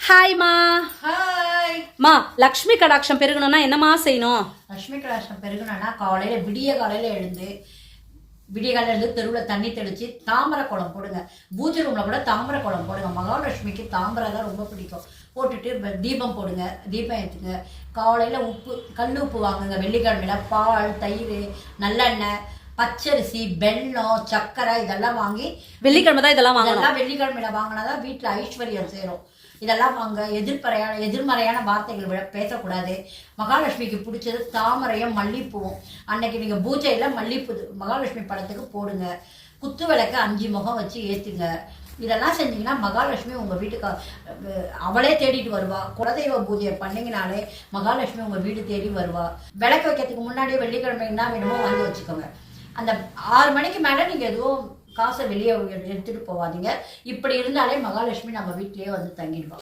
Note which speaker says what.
Speaker 1: Hi மா.
Speaker 2: Hi
Speaker 1: மா, லக்ஷ்மி கடாட்சம் பெருகணும்னா என்னமா செய்யணும்?
Speaker 2: லக்ஷ்மி கடாட்சம் பெருகணும்னா விடிய காலையில் எழுந்து தெருவில் தண்ணி தெளித்து தாமரை குளம் போடுங்க. பூஜை ரூமில் கூட தாமரை குளம் போடுங்க. மகாலட்சுமிக்கு தாமரை தான் ரொம்ப பிடிக்கும். போட்டுட்டு தீபம் போடுங்க, தீபம் ஏற்றுங்க. காலையில் கல் உப்பு வாங்குங்க. வெள்ளிக்கிழமையில பால், தயிர், நல்லெண்ணெய், பச்சரிசி, வெல்லம், சர்க்கரை இதெல்லாம் வாங்கி
Speaker 1: வெள்ளிக்கிழமை தான் இதெல்லாம் வாங்கணும்.
Speaker 2: வெள்ளிக்கிழமையில வாங்கினாதான் வீட்டில் ஐஸ்வர்யம் சேரும். இதெல்லாம் வாங்க. எதிர்மறையான வார்த்தைகள் பேசக்கூடாது. மகாலட்சுமிக்கு பிடிச்சது தாமரையும் மல்லிப்பூவும். அன்னைக்கு நீங்கள் பூஜையில் மல்லிப்பூ மகாலட்சுமி படத்துக்கு போடுங்க. குத்து விளக்கு 5 முகம் வச்சு ஏற்றுங்க. இதெல்லாம் செஞ்சீங்கன்னா மகாலட்சுமி உங்கள் வீட்டுக்கு அவளே தேடிட்டு வருவா. குலதெய்வ பூஜையை பண்ணிங்கனாலே மகாலட்சுமி உங்கள் வீடு தேடி வருவா. விளக்கு வைக்கிறதுக்கு முன்னாடியே வெள்ளிக்கிழமை என்ன வேணுமோ வாங்கி வச்சுக்கோங்க. அந்த 6 மணிக்கு மேலே நீங்கள் எதுவும் காசை வெளியே எடுத்துகிட்டு போவாதீங்க. இப்படி இருந்தாலே மகாலட்சுமி நம்ம வீட்டிலேயே வந்து தங்கிடுவா.